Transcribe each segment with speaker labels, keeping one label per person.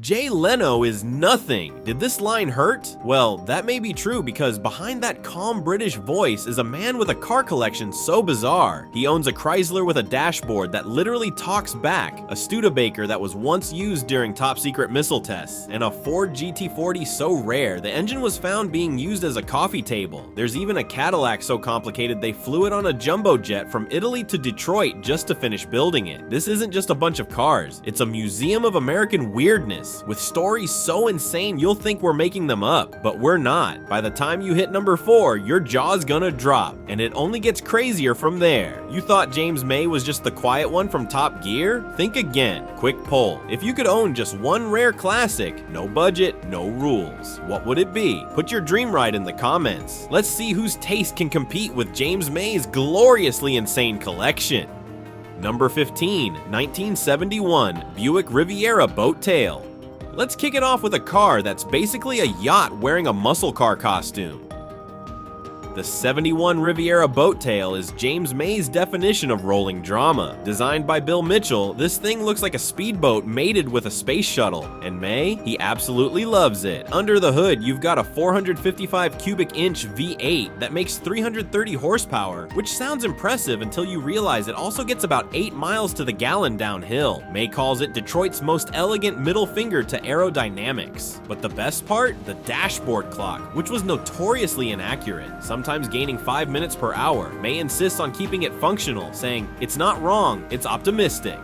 Speaker 1: Jay Leno is nothing. Did this line hurt? Well, that may be true because behind that calm British voice is a man with a car collection so bizarre. He owns a Chrysler with a dashboard that literally talks back, a Studebaker that was once used during top secret missile tests, and a Ford GT40 so rare the engine was found being used as a coffee table. There's even a Cadillac so complicated they flew it on a jumbo jet from Italy to Detroit just to finish building it. This isn't just a bunch of cars, it's a museum of American weirdness, with stories so insane you'll think we're making them up, but we're not. By the time you hit number 4, your jaw's gonna drop, and it only gets crazier from there. You thought James May was just the quiet one from Top Gear? Think again. Quick poll. If you could own just one rare classic, no budget, no rules, what would it be? Put your dream ride in the comments. Let's see whose taste can compete with James May's gloriously insane collection. Number 15, 1971 Buick Riviera Boat Tail. Let's kick it off with a car that's basically a yacht wearing a muscle car costume. The 71 Riviera Boat Tail is James May's definition of rolling drama. Designed by Bill Mitchell, this thing looks like a speedboat mated with a space shuttle, and May, he absolutely loves it. Under the hood, you've got a 455 cubic inch V8 that makes 330 horsepower, which sounds impressive until you realize it also gets about 8 miles to the gallon downhill. May calls it Detroit's most elegant middle finger to aerodynamics. But the best part? The dashboard clock, which was notoriously inaccurate, sometimes gaining 5 minutes per hour. May insists on keeping it functional, saying, "It's not wrong, it's optimistic."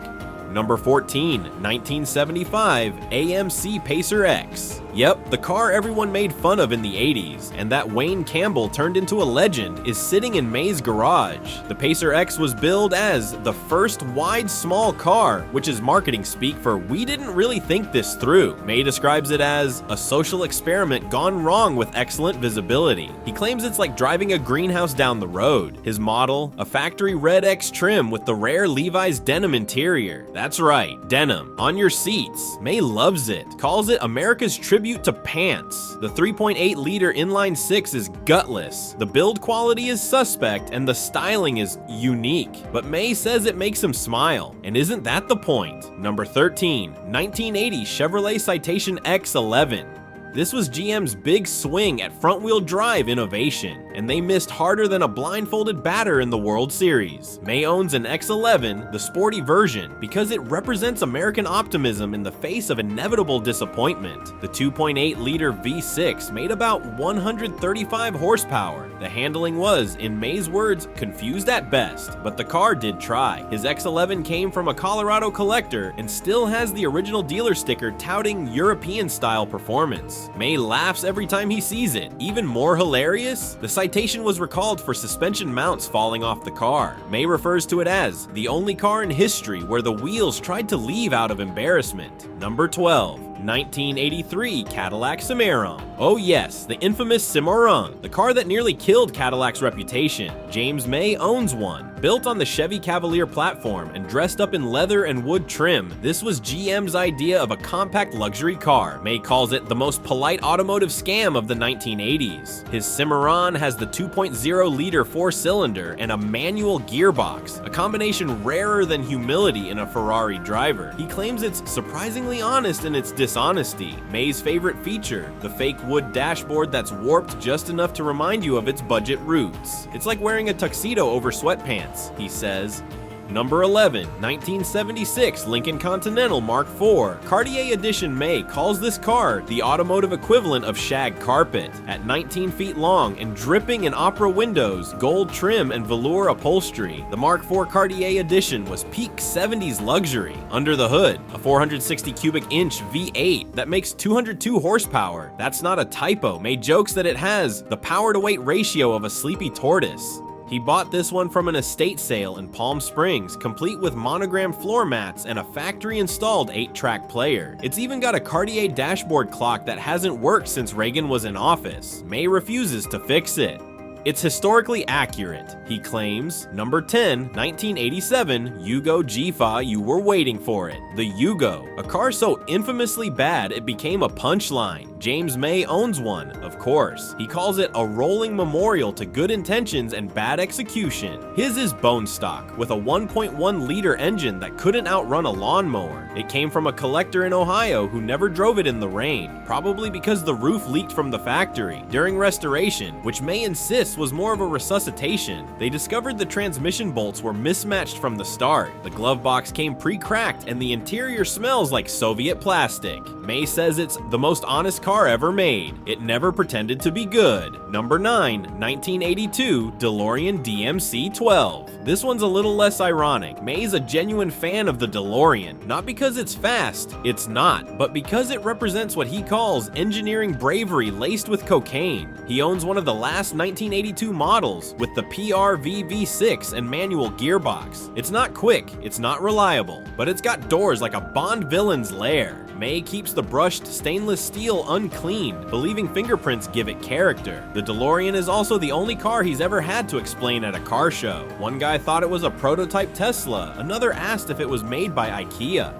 Speaker 1: Number 14, 1975 AMC Pacer X. Yep, the car everyone made fun of in the 80s, and that Wayne Campbell turned into a legend, is sitting in May's garage. The Pacer X was billed as the first wide small car, which is marketing speak for "we didn't really think this through." May describes it as a social experiment gone wrong with excellent visibility. He claims it's like driving a greenhouse down the road. His model, a factory red X trim with the rare Levi's denim interior. That's right, denim, on your seats. May loves it, calls it America's tribute to pants. The 3.8-liter inline-6 is gutless. The build quality is suspect, and the styling is unique. But May says it makes him smile, and isn't that the point? Number 13, 1980 Chevrolet Citation X11. This was GM's big swing at front-wheel drive innovation, and they missed harder than a blindfolded batter in the World Series. May owns an X11, the sporty version, because it represents American optimism in the face of inevitable disappointment. The 2.8-liter V6 made about 135 horsepower. The handling was, in May's words, confused at best, but the car did try. His X11 came from a Colorado collector and still has the original dealer sticker touting European-style performance. May laughs every time he sees it. Even more hilarious? The Citation was recalled for suspension mounts falling off the car. May refers to it as the only car in history where the wheels tried to leave out of embarrassment. Number 12. 1983 Cadillac Samron. Oh yes, the infamous Cimarron, the car that nearly killed Cadillac's reputation. James May owns one. Built on the Chevy Cavalier platform and dressed up in leather and wood trim, this was GM's idea of a compact luxury car. May calls it the most polite automotive scam of the 1980s. His Cimarron has the 2.0-liter 4-cylinder and a manual gearbox, a combination rarer than humility in a Ferrari driver. He claims it's surprisingly honest in its dishonesty. May's favorite feature, the fake wood dashboard that's warped just enough to remind you of its budget roots. It's like wearing a tuxedo over sweatpants, he says. Number 11, 1976 Lincoln Continental Mark IV. Cartier Edition May calls this car the automotive equivalent of shag carpet. At 19 feet long and dripping in opera windows, gold trim, and velour upholstery, the Mark IV Cartier Edition was peak 70s luxury. Under the hood, a 460 cubic inch V8 that makes 202 horsepower. That's not a typo. May jokes that it has the power-to-weight ratio of a sleepy tortoise. He bought this one from an estate sale in Palm Springs, complete with monogram floor mats and a factory-installed 8-track player. It's even got a Cartier dashboard clock that hasn't worked since Reagan was in office. May refuses to fix it. It's historically accurate. He claims, number 10, 1987, Yugo GFA, you were waiting for it. The Yugo, a car so infamously bad it became a punchline. James May owns one, of course. He calls it a rolling memorial to good intentions and bad execution. His is bone stock, with a 1.1-liter engine that couldn't outrun a lawnmower. It came from a collector in Ohio who never drove it in the rain, probably because the roof leaked from the factory. During restoration, which May insists was more of a resuscitation, they discovered the transmission bolts were mismatched from the start. The glove box came pre-cracked and the interior smells like Soviet plastic. May says it's the most honest car ever made. It never pretended to be good. Number 9, 1982 DeLorean DMC12. This one's a little less ironic. May's a genuine fan of the DeLorean, not because it's fast, it's not, but because it represents what he calls engineering bravery laced with cocaine. He owns one of the last 1982 models with the PRV V6 and manual gearbox. It's not quick, it's not reliable, but it's got doors like a Bond villain's lair. May keeps the brushed stainless steel uncleaned, believing fingerprints give it character. The DeLorean is also the only car he's ever had to explain at a car show. One guy thought it was a prototype Tesla, another asked if it was made by IKEA.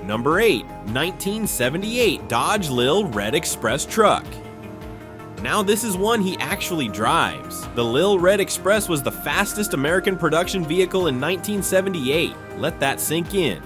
Speaker 1: Number 8, 1978 Dodge Lil Red Express truck. Now this is one he actually drives. The Lil Red Express was the fastest American production vehicle in 1978. Let that sink in.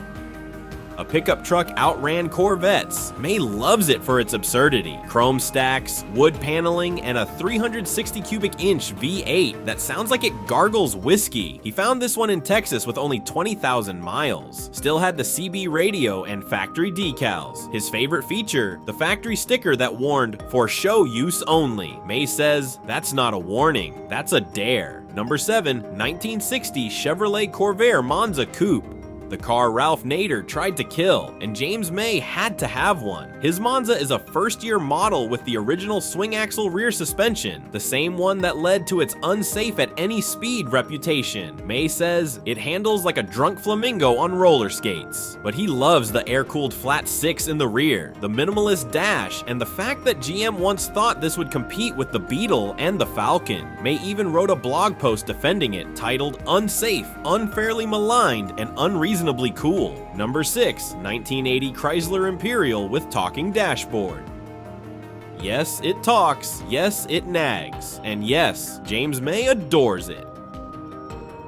Speaker 1: A pickup truck outran Corvettes. May loves it for its absurdity. Chrome stacks, wood paneling, and a 360 cubic inch V8 that sounds like it gargles whiskey. He found this one in Texas with only 20,000 miles. Still had the CB radio and factory decals. His favorite feature, the factory sticker that warned, "For show use only." May says, that's not a warning, that's a dare. Number 7, 1960 Chevrolet Corvair Monza Coupe. The car Ralph Nader tried to kill, and James May had to have one. His Monza is a first-year model with the original swing-axle rear suspension, the same one that led to its unsafe at any speed reputation. May says it handles like a drunk flamingo on roller skates, but he loves the air-cooled flat 6 in the rear, the minimalist dash, and the fact that GM once thought this would compete with the Beetle and the Falcon. May even wrote a blog post defending it titled "Unsafe, Unfairly Maligned, and Unreasonably Cool." Number 6, 1980 Chrysler Imperial with talking dashboard. Yes, it talks, yes, it nags, and yes, James May adores it.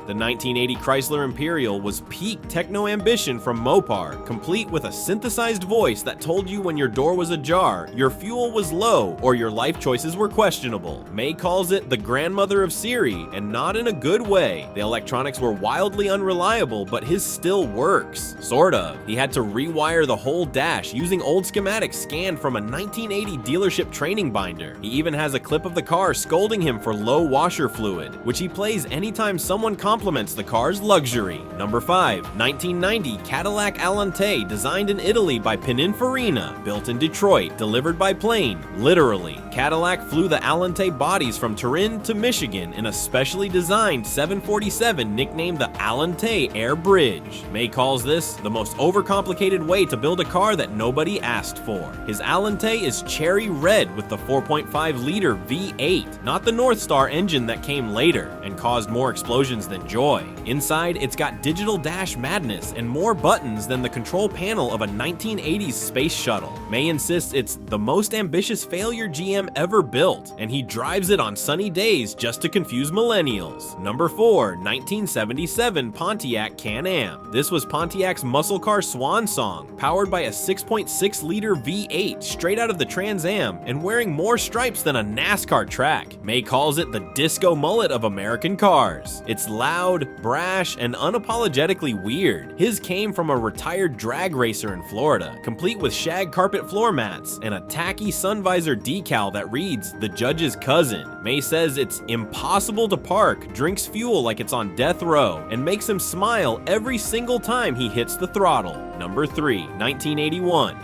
Speaker 1: The 1980 Chrysler Imperial was peak techno ambition from Mopar, complete with a synthesized voice that told you when your door was ajar, your fuel was low, or your life choices were questionable. May calls it the grandmother of Siri, and not in a good way. The electronics were wildly unreliable, but his still works. Sort of. He had to rewire the whole dash using old schematics scanned from a 1980 dealership training binder. He even has a clip of the car scolding him for low washer fluid, which he plays anytime someone compliments the car's luxury. Number 5, 1990 Cadillac Alente, designed in Italy by Pininfarina, built in Detroit, delivered by plane, literally. Cadillac flew the Alente bodies from Turin to Michigan in a specially designed 747 nicknamed the Alente Air Bridge. May calls this the most overcomplicated way to build a car that nobody asked for. His Alente is cherry red with the 4.5-liter V8, not the North Star engine that came later and caused more explosions than joy. Inside, it's got digital dash madness and more buttons than the control panel of a 1980s space shuttle. May insists it's the most ambitious failure GM ever built, and he drives it on sunny days just to confuse millennials. Number 4, 1977 Pontiac CanAm. This was Pontiac's muscle car swan song, powered by a 6.6-liter V8 straight out of the Trans Am and wearing more stripes than a NASCAR track. May calls it the disco mullet of American cars. It's loud, brash, and unapologetically weird. His came from a retired drag racer in Florida, complete with shag carpet floor mats and a tacky sun visor decal that reads "The Judge's Cousin." May says it's impossible to park, drinks fuel like it's on death row, and makes him smile every single time he hits the throttle. Number 3, 1981.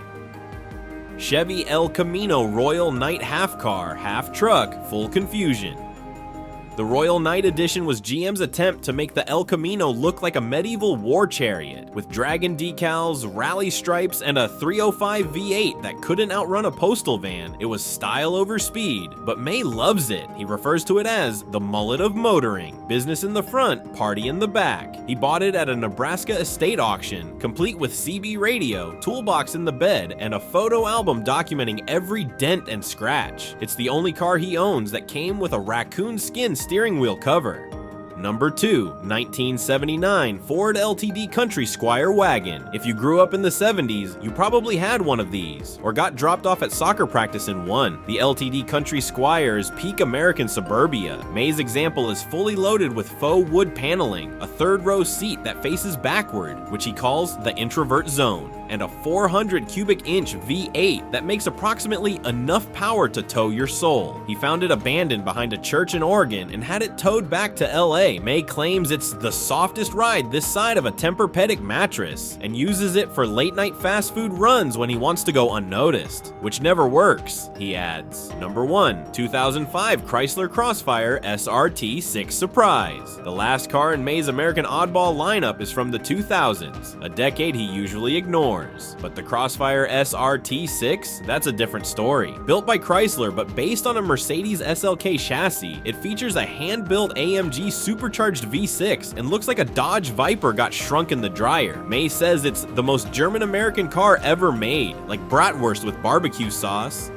Speaker 1: Chevy El Camino Royal Night half car, half truck, full confusion. The Royal Knight Edition was GM's attempt to make the El Camino look like a medieval war chariot, with dragon decals, rally stripes, and a 305 V8 that couldn't outrun a postal van. It was style over speed, but May loves it. He refers to it as the mullet of motoring. Business in the front, party in the back. He bought it at a Nebraska estate auction, complete with CB radio, toolbox in the bed, and a photo album documenting every dent and scratch. It's the only car he owns that came with a raccoon skin steering wheel cover. Number 2, 1979 Ford LTD Country Squire wagon. If you grew up in the 70s, you probably had one of these, or got dropped off at soccer practice in one. The LTD Country Squire is peak American suburbia. May's example is fully loaded with faux wood paneling, a third-row seat that faces backward, which he calls the introvert zone, and a 400 cubic inch V8 that makes approximately enough power to tow your soul. He found it abandoned behind a church in Oregon and had it towed back to LA. May claims it's the softest ride this side of a Tempur-Pedic mattress and uses it for late night fast food runs when he wants to go unnoticed, which never works, he adds. Number 1, 2005 Chrysler Crossfire SRT6 Surprise. The last car in May's American Oddball lineup is from the 2000s, a decade he usually ignores. But the Crossfire SRT6, that's a different story. Built by Chrysler but based on a Mercedes SLK chassis, it features a hand-built AMG supercharged V6 and looks like a Dodge Viper got shrunk in the dryer. May says it's the most German-American car ever made, like bratwurst with barbecue sauce.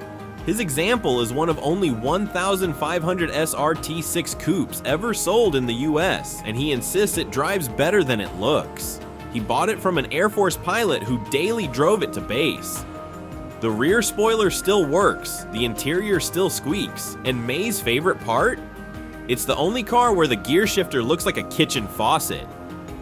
Speaker 1: His example is one of only 1,500 SRT6 coupes ever sold in the US, and he insists it drives better than it looks. He bought it from an Air Force pilot who daily drove it to base. The rear spoiler still works, the interior still squeaks, and May's favorite part? It's the only car where the gear shifter looks like a kitchen faucet.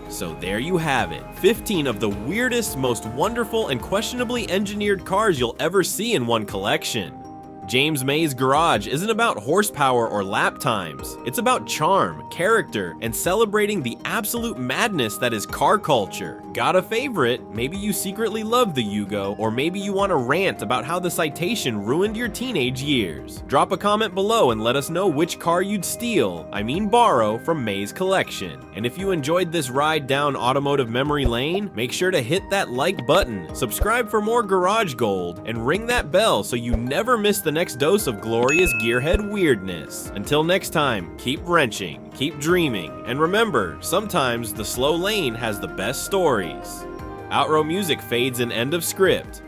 Speaker 1: So there you have it, 15 of the weirdest, most wonderful, and questionably engineered cars you'll ever see in one collection. James May's garage isn't about horsepower or lap times. It's about charm, character, and celebrating the absolute madness that is car culture. Got a favorite? Maybe you secretly love the Yugo, or maybe you want to rant about how the Citation ruined your teenage years. Drop a comment below and let us know which car you'd steal, borrow, from May's collection. And if you enjoyed this ride down automotive memory lane, make sure to hit that like button, subscribe for more garage gold, and ring that bell so you never miss the next dose of glorious gearhead weirdness. Until next time, keep wrenching, keep dreaming, and remember, sometimes the slow lane has the best stories. Outro music fades in end of script.